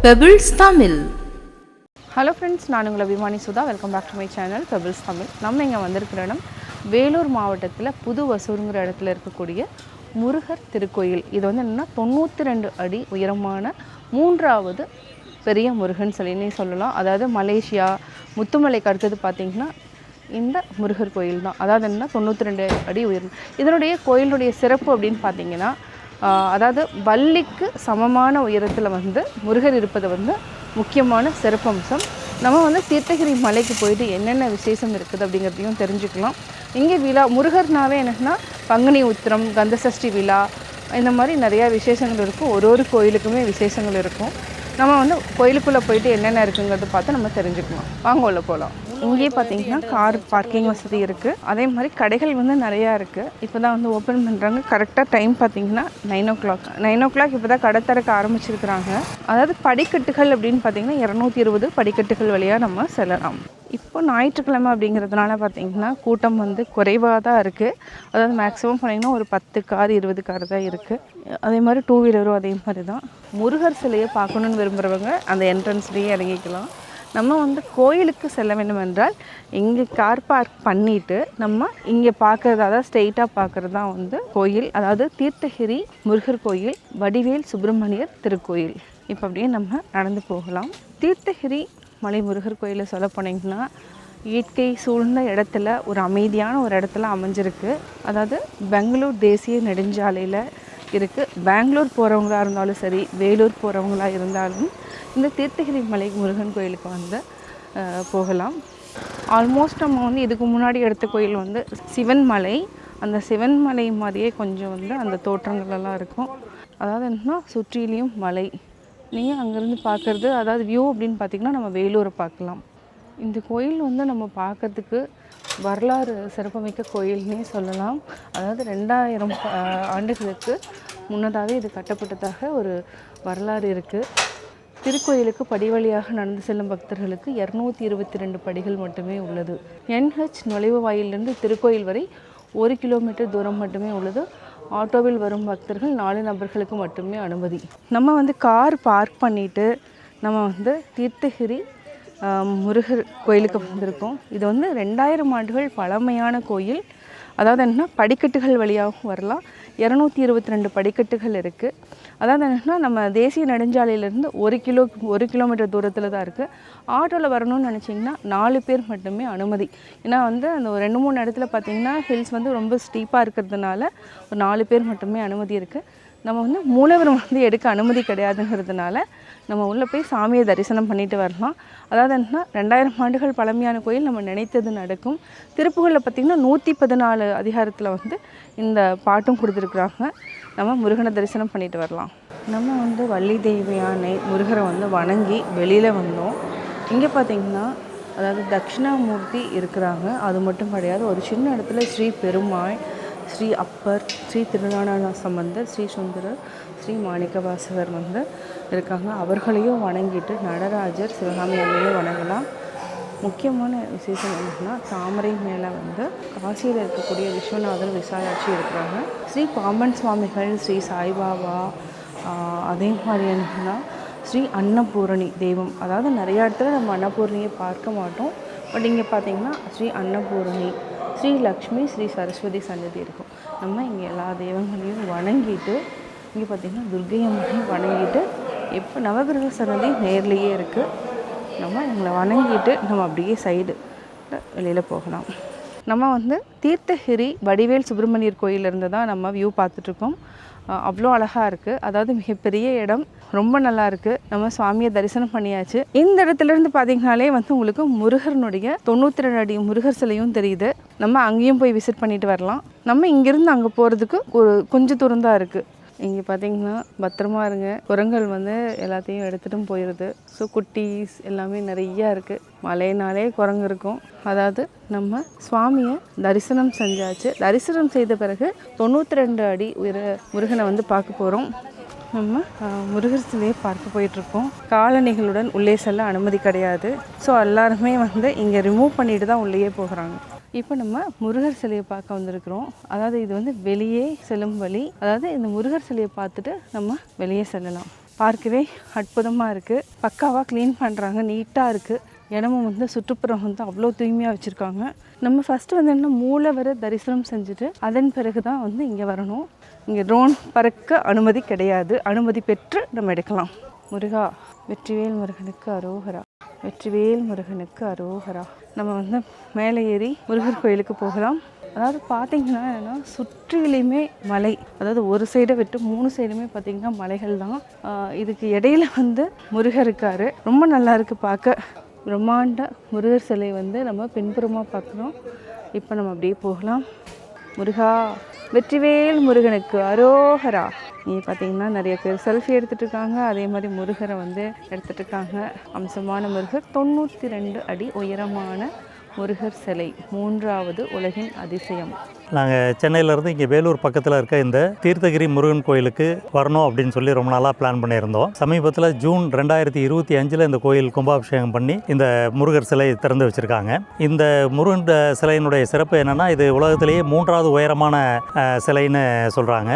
Pebbles Tamil. Hello friends, நான் உங்கள் அபிமானி Sudha. Welcome back to my channel Pebbles Tamil. நம்ம இங்கே வந்திருக்கிற இடம் வேலூர் மாவட்டத்தில் புது வசூருங்கிற இடத்துல இருக்கக்கூடிய முருகர் திருக்கோயில். இது வந்து என்னென்னா 92 அடி உயரமான 3வது பெரிய முருகன் சிலைன்னே சொல்லலாம். அதாவது மலேசியா முத்துமலைக்கு அடுத்தது பார்த்திங்கன்னா இந்த முருகர் கோயில் தான். அதாவது என்னென்னா 92 அடி உயரம். இதனுடைய கோயிலுடைய சிறப்பு அப்படின்னு பார்த்திங்கன்னா, அதாவது வள்ளிக்கு சமமான உயரத்தில் வந்து முருகர் இருப்பது வந்து முக்கியமான சிறப்பம்சம். நம்ம வந்து தீர்த்தகிரி மலைக்கு போயிட்டு என்னென்ன விசேஷம் இருக்குது அப்படிங்கிறதையும் தெரிஞ்சுக்கலாம். இங்கே விழா முருகர்னாவே என்னென்னா பங்குனி உத்திரம், கந்தசஷ்டி விழா, இந்த மாதிரி நிறையா விசேஷங்கள் இருக்கும். ஒரு கோயிலுக்குமே விசேஷங்கள் இருக்கும். நம்ம வந்து கோயிலுக்குள்ளே போயிட்டு என்னென்ன இருக்குங்கிறத பார்த்து நம்ம தெரிஞ்சுக்கலாம். வாங்க உள்ள போகலாம். இங்கேயே பார்த்தீங்கன்னா கார் பார்க்கிங் வசதி இருக்குது. அதே மாதிரி கடைகள் வந்து நிறையா இருக்குது. இப்போ தான் வந்து ஓப்பன் பண்ணுறாங்க. கரெக்டாக டைம் பார்த்தீங்கன்னா 9 o'clock இப்போ தான் கடை திறக்க ஆரம்பிச்சிருக்கிறாங்க. அதாவது படிக்கட்டுகள் அப்படின்னு பார்த்தீங்கன்னா 220 படிக்கட்டுகள் வழியாக நம்ம செல்லலாம். இப்போ ஞாயிற்றுக்கிழமை அப்படிங்கிறதுனால பார்த்திங்கன்னா கூட்டம் வந்து குறைவாக தான் இருக்குது. அதாவது மேக்ஸிமம் பண்ணிங்கன்னா ஒரு 10 கார் 20 கார் தான் இருக்குது. அதே மாதிரி 2 வீலரும் அதே மாதிரி தான். முருகர் சிலையை பார்க்கணுன்னு விரும்புகிறவங்க அந்த என்ட்ரன்ஸ்லேயே இறங்கிக்கலாம். நம்ம வந்து கோயிலுக்கு செல்ல வேண்டும் என்றால் இங்கே கார் பார்க் பண்ணிவிட்டு நம்ம இங்கே பார்க்குறது, அதாவது ஸ்ட்ரெயிட்டாக பார்க்குறது தான் வந்து கோயில். அதாவது தீர்த்தகிரி முருகர் கோயில், வடிவேல் சுப்பிரமணியர் திருக்கோயில். இப்போ அப்படியே நம்ம நடந்து போகலாம். தீர்த்தகிரி மலை முருகர் கோயிலில் சொல்ல போனீங்கன்னா இயற்கை சூழ்ந்த இடத்துல ஒரு அமைதியான ஒரு இடத்துல அமைஞ்சிருக்கு. அதாவது பெங்களூர் தேசிய நெடுஞ்சாலையில் இருக்குது. பெங்களூர் போகிறவங்களாக இருந்தாலும் சரி, வேலூர் போகிறவங்களாக இருந்தாலும் இந்த தீர்த்தகிரி மலை முருகன் கோயிலுக்கு வந்து போகலாம். ஆல்மோஸ்ட் நம்ம வந்து இதுக்கு முன்னாடி எடுத்த கோயில் வந்து சிவன் மலை. அந்த சிவன் மலை மாதிரியே கொஞ்சம் வந்து அந்த தோற்றங்கள்லாம் இருக்கும். அதாவது என்னன்னா சுற்றிலையும் மலை. நீங்கள் அங்கேருந்து பார்க்குறது, அதாவது வியூ அப்படின்னு பார்த்திங்கன்னா நம்ம வேலூரை பார்க்கலாம். இந்த கோயில் வந்து நம்ம பார்க்கறதுக்கு வரலாறு சிறப்புமிக்க கோயில்னே சொல்லலாம். அதாவது 2000 ஆண்டுகளுக்கு முன்னதாகவே இது கட்டப்பட்டதாக ஒரு வரலாறு இருக்குது. திருக்கோயிலுக்கு படி வழியாக நடந்து செல்லும் பக்தர்களுக்கு 222 படிகள் மட்டுமே உள்ளது. NH நுழைவு வாயிலிருந்து திருக்கோயில் வரை 1 கிலோமீட்டர் தூரம் மட்டுமே உள்ளது. ஆட்டோவில் வரும் பக்தர்கள் 4 நபர்களுக்கு மட்டுமே அனுமதி. நம்ம வந்து கார் பார்க் பண்ணிவிட்டு நம்ம வந்து தீர்த்தகிரி முருகர் கோயிலுக்கு வந்திருக்கோம். இது வந்து 2000 ஆண்டுகள் பழமையான கோயில். அதாவது என்னென்னா படிக்கட்டுகள் வழியாகவும் வரலாம். 222 படிக்கட்டுகள் இருக்குது. அதாவது என்னென்னா நம்ம தேசிய நெடுஞ்சாலையிலேருந்து 1 கிலோமீட்டர் தூரத்தில் தான் இருக்குது. ஆட்டோவில் வரணும்னு நினச்சிங்கன்னா 4 பேர் மட்டுமே அனுமதி. ஏன்னா வந்து அந்த 2-3 இடத்துல பார்த்திங்கன்னா ஹில்ஸ் வந்து ரொம்ப ஸ்டீப்பாக இருக்கிறதுனால ஒரு 4 பேர் மட்டுமே அனுமதி இருக்குது. நம்ம வந்து மூலவரம் வந்து எடுக்க அனுமதி கிடையாதுங்கிறதுனால நம்ம உள்ளே போய் சாமியை தரிசனம் பண்ணிட்டு வரலாம். அதாவது என்னன்னா 2000 ஆண்டுகள் பழமையான கோயில், நம்ம நினைத்தது நடக்கும். திருப்புகளில் பார்த்திங்கன்னா 114 அதிகாரத்தில் வந்து இந்த பாட்டும் கொடுத்துருக்குறாங்க. நம்ம முருகனை தரிசனம் பண்ணிட்டு வரலாம். நம்ம வந்து வள்ளி தெய்வயானை முருகரை வந்து வணங்கி வெளியில் வந்தோம். இங்கே பார்த்திங்கன்னா அதாவது தட்சிணாமூர்த்தி இருக்கிறாங்க. அது மட்டும் கிடையாது, ஒரு சின்ன இடத்துல ஸ்ரீ பெருமாள், ஸ்ரீ அப்பர், ஸ்ரீ திருஞான சம்பந்தர், ஸ்ரீ சுந்தரர், ஸ்ரீ மாணிக்கவாசகர் வந்து இருக்காங்க. அவர்களையும் வணங்கிட்டு நடராஜர், சிவகாமி அம்மையும் வணங்கலாம். முக்கியமான விசேஷம் என்னன்னா தாமரை மேலே வந்து காசியில் இருக்கக்கூடிய விஸ்வநாதர், விசாலாட்சி இருக்கிறாங்க. ஸ்ரீ பாம்பன் சுவாமிகள், ஸ்ரீ சாய்பாபா, அதே மாதிரி என்னன்னா ஸ்ரீ அன்னபூரணி தெய்வம். அதாவது நிறையா இடத்துல நம்ம அன்னபூரணியை பார்க்க மாட்டோம். பட் இங்கே பார்த்திங்கன்னா ஸ்ரீ அன்னபூரணி, ஸ்ரீ லக்ஷ்மி, ஸ்ரீ சரஸ்வதி சன்னதி இருக்கும். நம்ம இங்கே எல்லா தெய்வங்களையும் வணங்கிட்டு இங்கே பார்த்திங்கன்னா துர்க்கை அம்மனையும் வணங்கிட்டு, இப்போ நவகிரக சன்னதி நேர்லேயே இருக்குது. நம்ம இவங்களை வணங்கிட்டு நம்ம அப்படியே சைடு வெளியில் போகலாம். நம்ம வந்து தீர்த்தகிரி வடிவேல் சுப்பிரமணியர் கோயிலிருந்து தான் நம்ம வியூ பார்த்துட்ருக்கோம். அவ்வளோ அழகாக இருக்குது. அதாவது மிகப்பெரிய இடம், ரொம்ப நல்லா இருக்குது. நம்ம சுவாமியை தரிசனம் பண்ணியாச்சு. இந்த இடத்துலேருந்து பார்த்திங்கனாலே வந்து உங்களுக்கு முருகனுடைய 92 அடி முருகர் சிலையும் தெரியுது. நம்ம அங்கேயும் போய் விசிட் பண்ணிட்டு வரலாம். நம்ம இங்கேருந்து அங்கே போகிறதுக்கு கொஞ்சம் தூரம் தான் இருக்குது. இங்கே பார்த்திங்கன்னா பத்திரமா இருங்க. குரங்கள் வந்து எல்லாத்தையும் எடுத்துகிட்டும் போயிடுது. ஸோ குட்டீஸ் எல்லாமே நிறையா இருக்குது. மழைனாலே குரங்கு இருக்கும். அதாவது நம்ம சுவாமியை தரிசனம் செஞ்சாச்சு. தரிசனம் செய்த பிறகு 92 அடி உயர முருகனை வந்து பார்க்க போகிறோம். நம்ம முருகர் சிலையை பார்க்க போயிட்டுருக்கோம். காலணிகளுடன் உள்ளே செல்ல அனுமதி கிடையாது. ஸோ எல்லாருமே வந்து இங்கே ரிமூவ் பண்ணிட்டு தான் உள்ளேயே போகிறாங்க. இப்போ நம்ம முருகர் சிலையை பார்க்க வந்திருக்கிறோம். அதாவது இது வந்து வெளியே செல்லும் வழி. அதாவது இந்த முருகர் சிலையை பார்த்துட்டு நம்ம வெளியே செல்லலாம். பார்க்கவே அற்புதமாக இருக்குது. பக்காவாக க்ளீன் பண்ணுறாங்க, நீட்டாக இருக்குது. இடமும் வந்து சுற்றுப்புறம் வந்து அவ்வளோ தூய்மையாக வச்சுருக்காங்க. நம்ம ஃபஸ்ட்டு வந்து என்ன மூலவரை தரிசனம் செஞ்சுட்டு அதன் பிறகு தான் வந்து இங்கே வரணும். இங்கே ட்ரோன் பறக்க அனுமதி கிடையாது. அனுமதி பெற்று நம்ம எடுக்கலாம். முருகா, வெற்றிவேல் முருகனுக்கு அரோகரா, வெற்றிவேல் முருகனுக்கு அரோகரா. நம்ம வந்து மேலே ஏறி முருகர் கோயிலுக்கு போகலாம். அதாவது பார்த்திங்கன்னா என்னென்னா சுற்றிலையுமே மலை, அதாவது ஒரு சைடை விட்டு 3 சைடுமே பார்த்திங்கன்னா மலைகள் தான். இதுக்கு இடையில வந்து முருகர் இருக்கார். ரொம்ப நல்லா இருக்குது பார்க்க. பிரம்மாண்ட முருகர் சிலை வந்து நம்ம பின்புறமாக பார்க்குறோம். இப்போ நம்ம அப்படியே போகலாம். முருகா, வெற்றிவேல் முருகனுக்கு அரோகரா. இங்கே பார்த்தீங்கன்னா நிறைய பேர் செல்ஃபி எடுத்துகிட்டு இருக்காங்க. அதே மாதிரி முருகரை வந்து எடுத்துகிட்டு இருக்காங்க. அம்சமான முருகர், 92 அடி உயரமான முருகர் சிலை, 3வது உலகின் அதிசயம். நாங்கள் சென்னையிலேருந்து இங்கே வேலூர் பக்கத்தில் இருக்க இந்த தீர்த்தகிரி முருகன் கோயிலுக்கு வரணும் அப்படின்னு சொல்லி ரொம்ப நாளாக பிளான் பண்ணியிருந்தோம். சமீபத்தில் ஜூன் 2025 இந்த கோயில் கும்பாபிஷேகம் பண்ணி இந்த முருகர் சிலை திறந்து வச்சுருக்காங்க. இந்த முருகன் சிலையினுடைய சிறப்பு என்னென்னா, இது உலகத்திலேயே 3வது உயரமான சிலைன்னு சொல்கிறாங்க.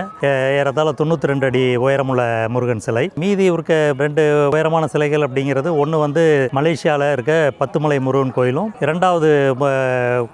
ஏறத்தாழ 92 அடி உயரமுள்ள முருகன் சிலை. மீதி இருக்க 2 உயரமான சிலைகள் அப்படிங்கிறது, ஒன்று வந்து மலேசியாவில் இருக்க பத்துமலை முருகன் கோயிலும், 2வது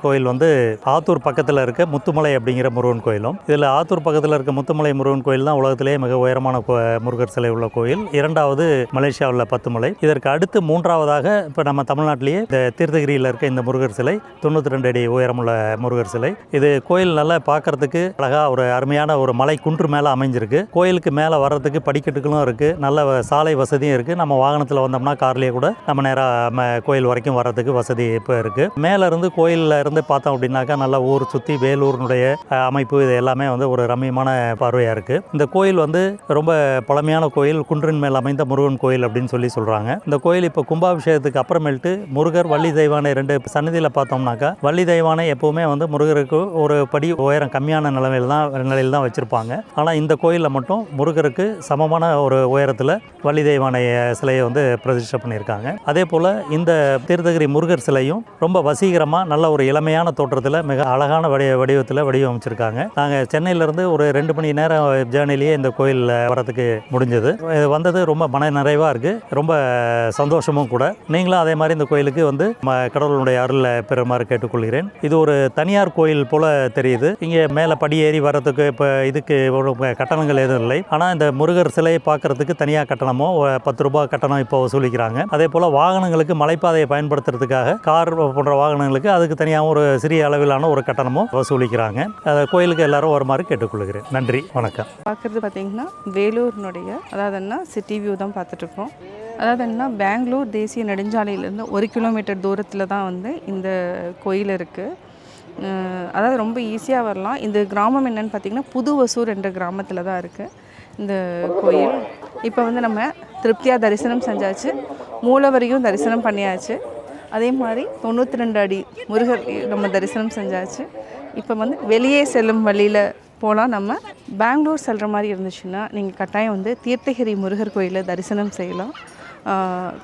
கோயில் வந்து ஆத்தூர் பக்கத்தில் இருக்க முத்துமலை அப்படிங்கிற முருகன் கோயிலும். இதில் ஆத்தூர் பக்கத்தில் இருக்க முத்துமலை முருகன் கோயில் தான் உலகத்திலேயே மிக உயரமான முருகர் சிலை உள்ள கோயில். 2வது மலேசியாவில் பத்துமலை. இதற்கு அடுத்து 3வதாக இப்போ நம்ம தமிழ்நாட்டிலேயே இந்த தீர்த்தகிரியில் இருக்க இந்த முருகர் சிலை 92 அடி உயரமுள்ள முருகர் சிலை. இது கோயில் நல்லா பார்க்கறதுக்கு அழகாக ஒரு அருமையான ஒரு மலை குன்று மேலே அமைஞ்சிருக்கு. கோயிலுக்கு மேலே வர்றதுக்கு படிக்கட்டுகளும் இருக்குது, நல்ல சாலை வசதியும் இருக்குது. நம்ம வாகனத்தில் வந்தோம்னா கார்லேயே கூட நம்ம நேராக கோயில் வரைக்கும் வர்றதுக்கு வசதி இப்போ இருக்குது. மேலே இருந்து கோயிலில் இருந்து பார்த்தோம் அப்படின்னாக்கா நல்லா ஊர் சுற்றி வேலூரினுடைய அமைப்பு இது எல்லாமே வந்து ஒரு ரம்மியமான பார்வையாக இருக்குது. இந்த கோயில் வந்து ரொம்ப பழமையான கோயில், குன்றின் மேல் அமைந்த முருகன் கோயில் அப்படின்னு சொல்லி சொல்கிறாங்க. இந்த கோயில் இப்போ கும்பாபிஷேகத்துக்கு அப்புறமேல்ட்டு முருகர் வள்ளி தெய்வானை 2 சன்னதியில் பார்த்தோம்னாக்கா, வள்ளி தெய்வானை எப்போவுமே வந்து முருகருக்கு ஒரு படி உயரம் கம்மியான நிலையில் தான் வச்சுருப்பாங்க. ஆனால் இந்த கோயிலில் மட்டும் முருகருக்கு சமமான ஒரு உயரத்தில் வள்ளி தெய்வானை சிலையை வந்து பிரதிஷ்டை பண்ணியிருக்காங்க. அதே போல் இந்த தீர்த்தகிரி முருகர் சிலையும் ரொம்ப வசீகரமாக நல்ல ஒரு இளமையான தோற்றத்தில் மிக அழகான வடிவத்தில் வடிவமைச்சிருக்காங்க. நாங்கள் சென்னையிலேருந்து ஒரு 2 மணி நேரம் ஜேர்னிலேயே இந்த கோயிலில் வரதுக்கு முடிஞ்சது. இது வந்தது ரொம்ப மன நிறைவாக இருக்குது, ரொம்ப சந்தோஷமும் கூட. நீங்களும் அதே மாதிரி இந்த கோயிலுக்கு வந்து கடவுளுடைய அருளை பெறுமாறு கேட்டுக்கொள்கிறேன். இது ஒரு தனியார் கோயில் போல் தெரியுது. இங்கே மேலே படியேறி வர்றதுக்கு இப்போ இதுக்கு ஒரு கட்டணங்கள் எதுவும் இல்லை. ஆனால் இந்த முருகர் சிலையை பார்க்குறதுக்கு தனியாக கட்டணமோ 10 ரூபாய் கட்டணம் இப்போ வசூலிக்கிறாங்க. அதே போல் வாகனங்களுக்கு மலைப்பாதையை பயன்படுத்துறதுக்காக கார் போன்ற வாகனங்களுக்கு அதுக்கு தனியாக ஒரு சிறிய அளவிலான ஒரு கட்டணமும் வசூலிக்கிறாங்க. கோயிலுக்கு எல்லாரும் வருமாறு கேட்டுக்கொள்கிறேன். நன்றி, வணக்கம். பார்க்குறது பார்த்தீங்கன்னா வேலூரினுடைய அதாவதுன்னா சிட்டி வியூ தான் பார்த்துட்ருக்கோம். அதாவது என்ன, பெங்களூர் தேசிய நெடுஞ்சாலையிலேருந்து 1 கிலோமீட்டர் தூரத்தில் தான் வந்து இந்த கோயில் இருக்குது. அதாவது ரொம்ப ஈஸியாக வரலாம். இந்த கிராமம் என்னென்னு பார்த்திங்கன்னா புது வசூர் என்ற கிராமத்தில் தான் இருக்குது இந்த கோயில். இப்போ வந்து நம்ம திருப்தியாக தரிசனம் செஞ்சாச்சு, மூலவரையும் தரிசனம் பண்ணியாச்சு. அதே மாதிரி 92 அடி முருகர் நம்ம தரிசனம் செஞ்சாச்சு. இப்போ வந்து வெளியே செல்லும் வழியில் போகலாம். நம்ம பெங்களூர் செல்கிற மாதிரி இருந்துச்சுன்னா நீங்கள் கட்டாயம் வந்து தீர்த்தகிரி முருகர் கோயிலில் தரிசனம் செய்யலாம்.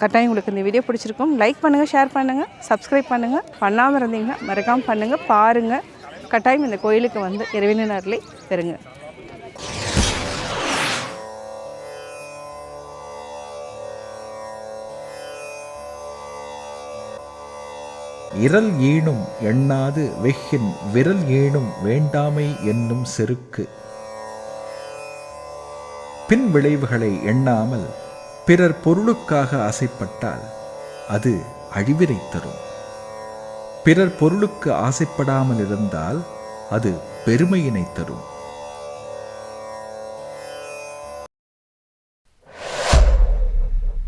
கட்டாயம் உங்களுக்கு இந்த வீடியோ பிடிச்சிருக்கும். லைக் பண்ணுங்கள், ஷேர் பண்ணுங்கள், சப்ஸ்கிரைப் பண்ணுங்கள். பண்ணாமல் இருந்தீங்கன்னா மறக்காமல் பண்ணுங்கள், பாருங்கள். கட்டாயம் இந்த கோயிலுக்கு வந்து இறைவனின் அருளை பெறுங்க. இரல் ஈனும் எண்ணாது வெஹ்கின் விரல் ஈனும் வேண்டாமை என்னும் செருக்கு. பின் விளைவுகளை எண்ணாமல் பிறர் பொருளுக்காக ஆசைப்பட்டால் அது அழிவினை தரும். பிறர் பொருளுக்கு ஆசைப்படாமல் இருந்தால் அது பெருமையினை தரும்.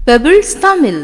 பெபிள்ஸ் தமிழ்.